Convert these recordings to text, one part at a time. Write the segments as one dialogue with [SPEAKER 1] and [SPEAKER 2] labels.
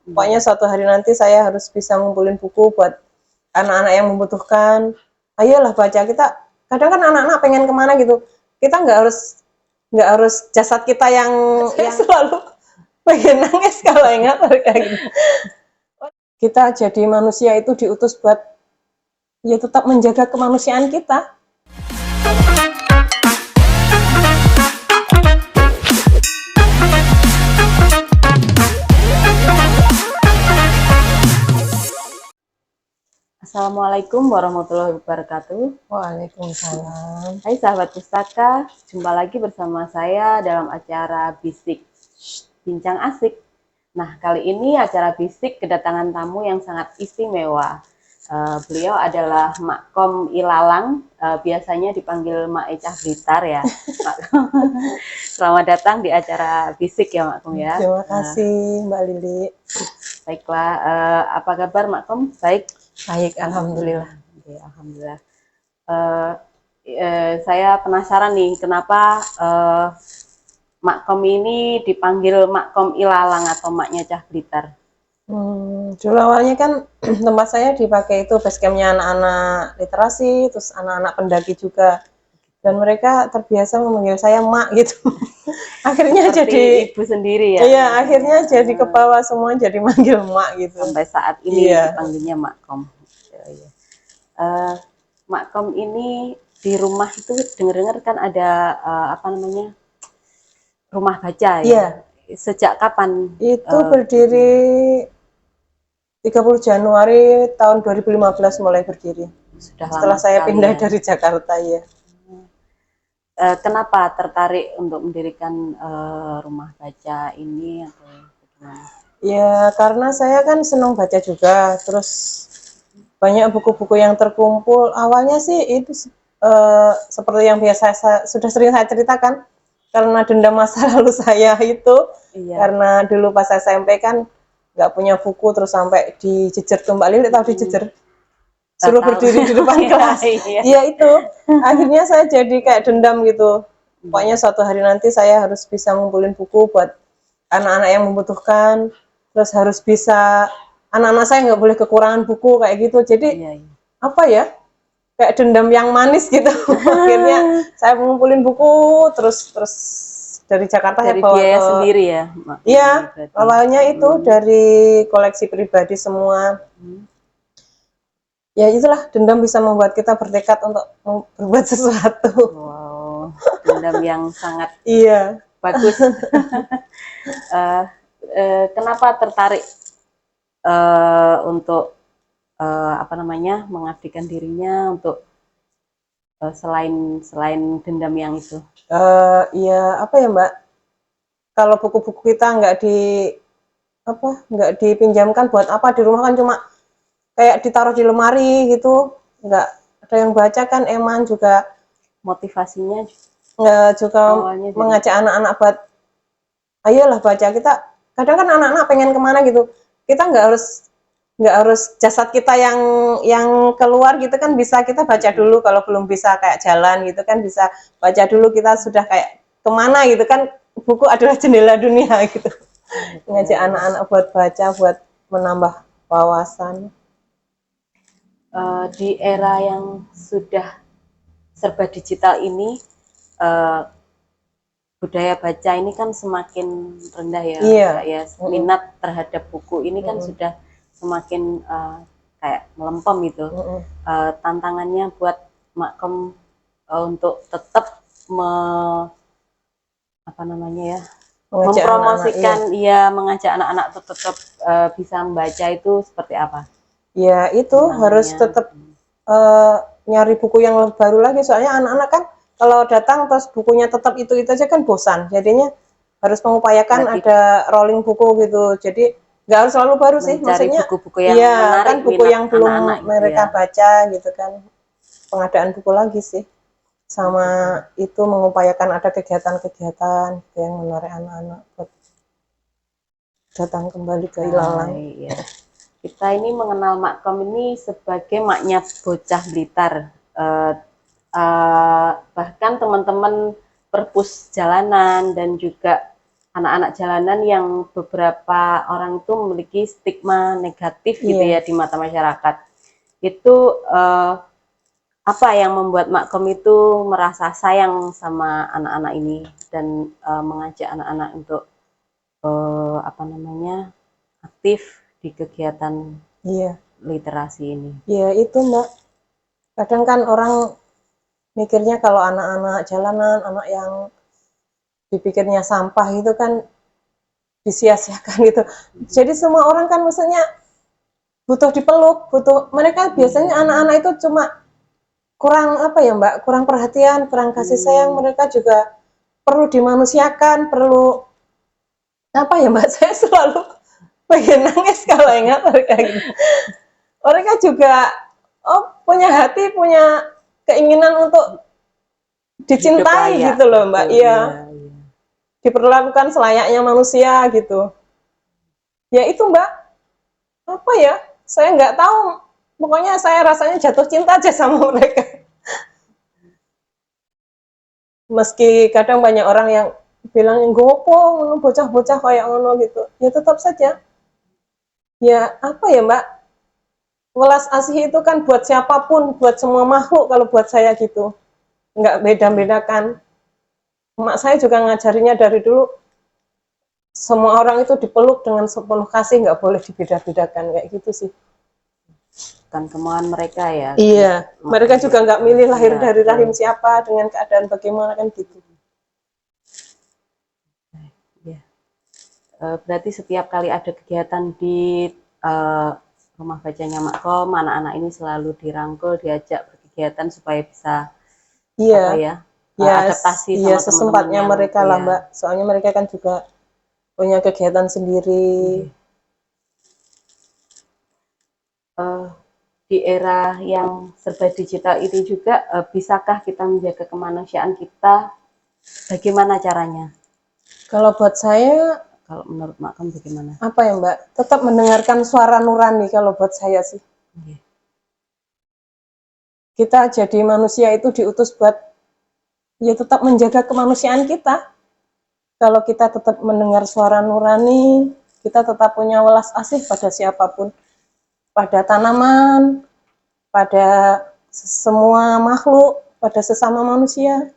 [SPEAKER 1] Pokoknya suatu hari nanti saya harus bisa ngumpulin buku buat anak-anak yang membutuhkan. Ayolah baca. Kita kadang kan anak-anak pengen kemana gitu. Kita nggak harus jasad kita yang selalu pengen nangis kalau ingat kayak gitu. Kita jadi manusia itu diutus buat ya tetap menjaga kemanusiaan kita.
[SPEAKER 2] Assalamualaikum warahmatullahi wabarakatuh.
[SPEAKER 1] Waalaikumsalam.
[SPEAKER 2] Hai sahabat pustaka, jumpa lagi bersama saya dalam acara Bisik Bincang Asik. Nah, kali ini acara Bisik kedatangan tamu yang sangat istimewa. Beliau adalah Makom Ilalang, biasanya dipanggil Mak Ecah Blitar ya. Selamat datang di acara Bisik ya Makom ya.
[SPEAKER 1] Terima kasih Mbak Lili.
[SPEAKER 2] Baiklah, apa kabar Makom? Baik.
[SPEAKER 1] Baik, alhamdulillah.
[SPEAKER 2] Oke, alhamdulillah. Saya penasaran nih, kenapa Makom ini dipanggil Makom Ilalang atau Maknya Cah Blitar?
[SPEAKER 1] Dulu awalnya kan tempat saya dipakai itu basecampnya anak-anak literasi, terus anak-anak pendaki juga. Dan mereka terbiasa memanggil saya Mak gitu. Akhirnya
[SPEAKER 2] seperti
[SPEAKER 1] jadi
[SPEAKER 2] ibu sendiri ya?
[SPEAKER 1] Iya, akhirnya jadi ke bawah semua jadi manggil Mak gitu.
[SPEAKER 2] Sampai saat ini
[SPEAKER 1] Iya.
[SPEAKER 2] dipanggilnya Makom. Makom ini di rumah itu dengar-dengar kan ada apa namanya, rumah baca ya?
[SPEAKER 1] Iya.
[SPEAKER 2] Sejak kapan?
[SPEAKER 1] Itu berdiri 30 Januari tahun 2015 mulai berdiri.
[SPEAKER 2] Sudah
[SPEAKER 1] Setelah
[SPEAKER 2] lama
[SPEAKER 1] saya
[SPEAKER 2] sekali
[SPEAKER 1] pindah
[SPEAKER 2] ya.
[SPEAKER 1] dari Jakarta ya.
[SPEAKER 2] Kenapa tertarik untuk mendirikan rumah baca ini atau bagaimana?
[SPEAKER 1] Ya karena saya kan senang baca juga, terus banyak buku-buku yang terkumpul. Awalnya sih itu seperti yang biasa sudah sering saya ceritakan, karena dendam masa lalu saya itu.
[SPEAKER 2] Iya.
[SPEAKER 1] Karena dulu pas SMP kan nggak punya buku, terus sampai dijejer tuh Mbak Lili, tahu dijejer? Suruh berdiri di depan kelas. Iya itu. Akhirnya saya jadi kayak dendam gitu. Pokoknya suatu hari nanti saya harus bisa ngumpulin buku buat anak-anak yang membutuhkan. Terus harus bisa, anak-anak saya nggak boleh kekurangan buku kayak gitu. Jadi apa ya? Kayak dendam yang manis gitu. Akhirnya saya mengumpulin buku terus dari Jakarta
[SPEAKER 2] dari
[SPEAKER 1] saya bawa
[SPEAKER 2] biaya sendiri ya?
[SPEAKER 1] Iya, awalnya itu dari koleksi pribadi semua. Ya itulah, dendam bisa membuat kita bertekad untuk berbuat sesuatu.
[SPEAKER 2] Wow, dendam yang sangat
[SPEAKER 1] Iya.
[SPEAKER 2] bagus. Kenapa tertarik untuk apa namanya, mengabdikan dirinya untuk selain dendam yang itu?
[SPEAKER 1] Iya, apa ya Mbak? Kalau buku-buku kita nggak dipinjamkan buat apa di rumah kan cuma kayak ditaruh di lemari gitu, nggak ada yang baca kan. Eman juga
[SPEAKER 2] motivasinya
[SPEAKER 1] juga mengajak anak-anak buat ayolah baca. Kita kadang kan anak-anak pengen kemana gitu, kita nggak harus jasad kita yang keluar gitu kan, bisa kita baca dulu. Kalau belum bisa kayak jalan gitu kan, bisa baca dulu. Kita sudah kayak kemana gitu kan, buku adalah jendela dunia gitu. Ngajak anak-anak buat baca, buat menambah wawasan.
[SPEAKER 2] Di era yang sudah serba digital ini, budaya baca ini kan semakin rendah ya.
[SPEAKER 1] Iya.
[SPEAKER 2] Ya, minat terhadap buku ini kan sudah semakin kayak melempem gitu. Tantangannya buat Makom untuk tetap mempromosikan, mengajak anak-anak tetap bisa membaca itu seperti apa?
[SPEAKER 1] Ya itu harus tetap nyari buku yang baru lagi, soalnya anak-anak kan kalau datang terus bukunya tetap itu aja kan bosan. Jadinya harus mengupayakan ada rolling buku gitu. Jadi nggak harus selalu baru sih, maksudnya
[SPEAKER 2] buku-buku yang menarik,
[SPEAKER 1] kan buku yang belum
[SPEAKER 2] anak-anak
[SPEAKER 1] mereka baca gitu kan. Pengadaan buku lagi sih, sama itu mengupayakan ada kegiatan-kegiatan yang menarik anak-anak buat datang kembali ke Ilalang.
[SPEAKER 2] Kita ini mengenal Makom ini sebagai maknya bocah Blitar. Bahkan teman-teman perpus jalanan dan juga anak-anak jalanan yang beberapa orang itu memiliki stigma negatif gitu ya di mata masyarakat. Itu apa yang membuat Makom itu merasa sayang sama anak-anak ini dan mengajak anak-anak untuk apa namanya aktif di kegiatan literasi ini?
[SPEAKER 1] Iya itu Mbak. Kadang kan orang mikirnya kalau anak-anak jalanan, anak yang dipikirnya sampah itu kan disia-siakan gitu. Jadi semua orang kan maksudnya butuh dipeluk, mereka biasanya anak-anak itu cuma kurang apa ya Mbak, kurang perhatian, kurang kasih sayang, mereka juga perlu dimanusiakan, perlu apa ya Mbak, saya selalu pengen nangis kalau ingat mereka gitu. Mereka juga punya hati, punya keinginan untuk dicintai gitu loh Mbak. Iya. Diperlakukan selayaknya manusia gitu. Ya itu Mbak, apa ya, saya nggak tahu, pokoknya saya rasanya jatuh cinta aja sama mereka. Meski kadang banyak orang yang bilang gopo bocah-bocah kayak ngono gitu, ya tetap saja ya apa ya Mbak, welas asih itu kan buat siapapun, buat semua makhluk kalau buat saya gitu, nggak beda-bedakan. Mak saya juga ngajarinya dari dulu, semua orang itu dipeluk dengan sepenuh kasih, nggak boleh dibeda-bedakan, kayak gitu sih.
[SPEAKER 2] Kan kemauan mereka ya.
[SPEAKER 1] Iya, mereka juga nggak milih lahir dari rahim siapa, dengan keadaan bagaimana kan gitu.
[SPEAKER 2] Ya. Berarti setiap kali ada kegiatan di rumah bacanya Makom, anak-anak ini selalu dirangkul, diajak berkegiatan supaya bisa apa ya, adaptasi sama
[SPEAKER 1] sesempatnya mereka lah Mbak. Soalnya mereka kan juga punya kegiatan sendiri.
[SPEAKER 2] Di era yang serba digital itu juga, bisakah kita menjaga kemanusiaan kita? Bagaimana caranya?
[SPEAKER 1] Kalau buat saya,
[SPEAKER 2] kalau menurut Makom bagaimana?
[SPEAKER 1] Apa ya Mbak? Tetap mendengarkan suara nurani kalau buat saya sih. Kita jadi manusia itu diutus buat ya tetap menjaga kemanusiaan kita. Kalau kita tetap mendengar suara nurani, kita tetap punya welas asih pada siapapun, pada tanaman, pada semua makhluk, pada sesama manusia.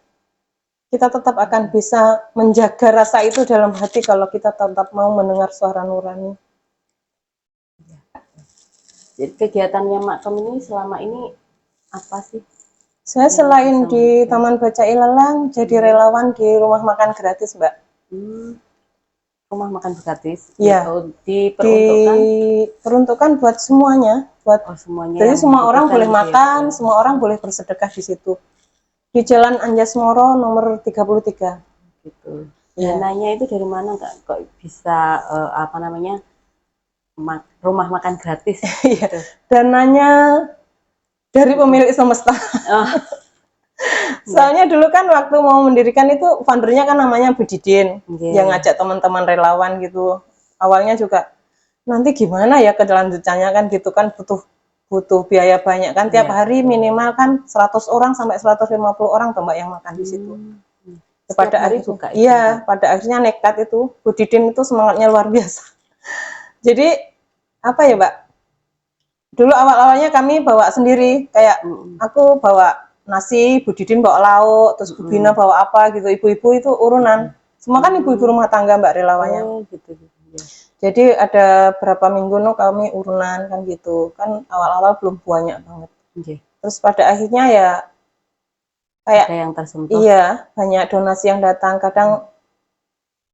[SPEAKER 1] Kita tetap akan bisa menjaga rasa itu dalam hati kalau kita tetap mau mendengar suara nurani.
[SPEAKER 2] Jadi kegiatannya Makom ini selama ini apa sih?
[SPEAKER 1] Saya selain di Taman Baca Ilalang, jadi relawan di rumah makan gratis, Mbak.
[SPEAKER 2] Rumah makan gratis?
[SPEAKER 1] Iya. Diperuntukkan buat semuanya.
[SPEAKER 2] Semuanya.
[SPEAKER 1] Jadi semua orang boleh makan, semua orang boleh bersedekah di situ. Di Jalan Anjasmoro nomor 33.
[SPEAKER 2] Gitu. Dananya itu dari mana kok bisa apa namanya rumah makan gratis?
[SPEAKER 1] Dananya dari pemilik semesta. Soalnya dulu kan waktu mau mendirikan itu foundernya kan namanya Bu Didin, yang ngajak teman-teman relawan gitu. Awalnya juga nanti gimana ya kelanjutannya kan gitu kan, butuh biaya banyak kan, tiap hari minimal kan 100 orang sampai 150 orang Mbak yang makan di situ. Pada hari buka. Iya, pada akhirnya nekat itu. Bu Didin itu semangatnya luar biasa. Jadi apa ya Mbak? Dulu awal-awalnya kami bawa sendiri, kayak aku bawa nasi, Bu Didin bawa lauk, terus Bu Bina bawa apa gitu, ibu-ibu itu urunan. Semua kan ibu-ibu rumah tangga Mbak relawannya. Jadi ada berapa minggu kami urunan kan gitu, kan awal-awal belum banyak banget. Terus pada akhirnya ya kayak
[SPEAKER 2] ada yang tersentuh.
[SPEAKER 1] Iya, banyak donasi yang datang, kadang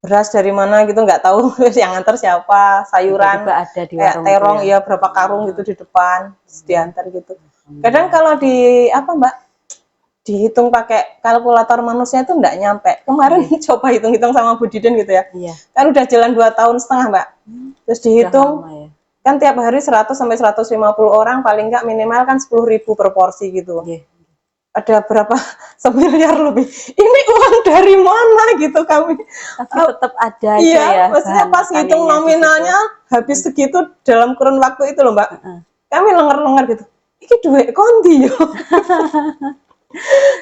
[SPEAKER 1] beras dari mana gitu nggak tahu, yang nganter siapa, sayuran
[SPEAKER 2] ada di
[SPEAKER 1] kayak terong gitu ya, berapa karung gitu di depan, diantar gitu. Kadang kalau di apa Mbak, dihitung pakai kalkulator manusia itu nggak nyampe. Kemarin coba hitung-hitung sama Bu Didin gitu ya, kan udah jalan 2,5 tahun Mbak, terus dihitung kan tiap hari 100 sampai 150 orang, paling nggak minimal kan 10.000 per porsi gitu. Ada berapa semiliar lebih, ini uang dari mana gitu kami.
[SPEAKER 2] Tapi tetap ada aja
[SPEAKER 1] ya. Maksudnya pas hitung nominalnya habis segitu dalam kurun waktu itu loh Mbak. Kami lenger-lenger gitu, ini duit kondi yo.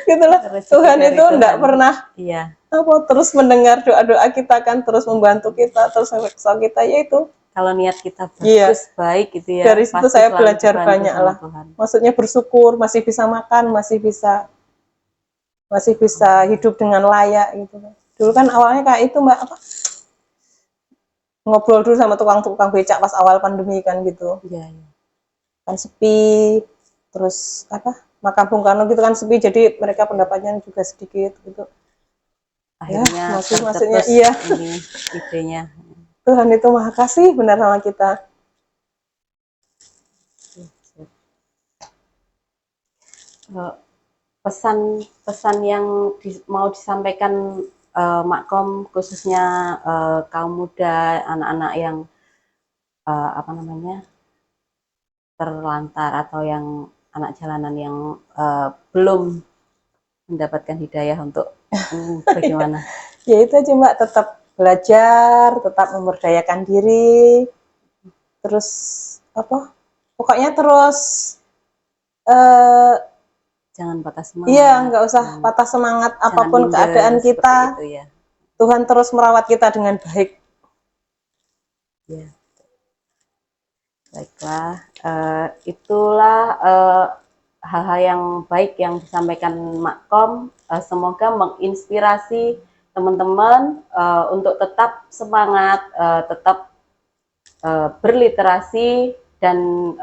[SPEAKER 1] Gitu lah.
[SPEAKER 2] Rezeki
[SPEAKER 1] Tuhan
[SPEAKER 2] dari
[SPEAKER 1] itu enggak
[SPEAKER 2] Tuhan.
[SPEAKER 1] pernah
[SPEAKER 2] Iya,
[SPEAKER 1] terus mendengar doa-doa kita kan, terus membantu kita, terus kesal kita, yaitu
[SPEAKER 2] kalau niat kita
[SPEAKER 1] iya.
[SPEAKER 2] bagus, baik gitu ya,
[SPEAKER 1] Dari situ
[SPEAKER 2] pasti
[SPEAKER 1] saya
[SPEAKER 2] selalu
[SPEAKER 1] belajar
[SPEAKER 2] dibantu
[SPEAKER 1] banyak
[SPEAKER 2] sama
[SPEAKER 1] lah.
[SPEAKER 2] Tuhan.
[SPEAKER 1] Maksudnya bersyukur, masih bisa makan, masih bisa hidup dengan layak gitu. Dulu kan awalnya kayak itu Mbak, apa? Ngobrol dulu sama tukang-tukang becak pas awal pandemi kan gitu.
[SPEAKER 2] Iya, iya.
[SPEAKER 1] Kan sepi, terus apa? Makam Bung Karno gitu kan sepi, jadi mereka pendapatnya juga sedikit gitu.
[SPEAKER 2] Akhirnya
[SPEAKER 1] Maksudnya
[SPEAKER 2] tercetus
[SPEAKER 1] iya.
[SPEAKER 2] ini idenya.
[SPEAKER 1] Tuhan itu maha kasih benar sama kita.
[SPEAKER 2] Pesan-pesan yang mau disampaikan Makom, khususnya kaum muda, anak-anak yang apa namanya, terlantar atau yang anak jalanan yang belum mendapatkan hidayah untuk bagaimana?
[SPEAKER 1] Ya itu aja Mbak, tetap belajar, tetap memberdayakan diri, terus apa? Pokoknya terus
[SPEAKER 2] Jangan patah semangat.
[SPEAKER 1] iya, nggak usah patah semangat apapun keadaan kita.
[SPEAKER 2] Itu, ya.
[SPEAKER 1] Tuhan terus merawat kita dengan baik.
[SPEAKER 2] Ya. Baiklah, itulah hal-hal yang baik yang disampaikan Makom. Semoga menginspirasi teman-teman untuk tetap semangat, tetap berliterasi, dan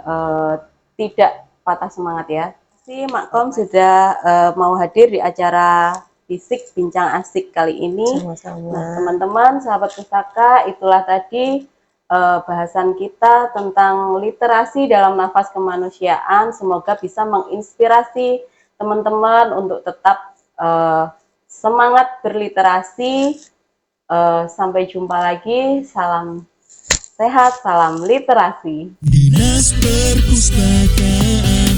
[SPEAKER 2] tidak patah semangat ya. Si Makom sudah mau hadir di acara Bisik Bincang Asik kali ini.
[SPEAKER 1] Sama-sama.
[SPEAKER 2] Nah, teman-teman, sahabat pustaka, itulah tadi bahasan kita tentang literasi dalam nafas kemanusiaan. Semoga bisa menginspirasi teman-teman untuk tetap semangat berliterasi. Sampai jumpa lagi. Salam sehat, salam literasi.
[SPEAKER 3] Dinas Perpustakaan.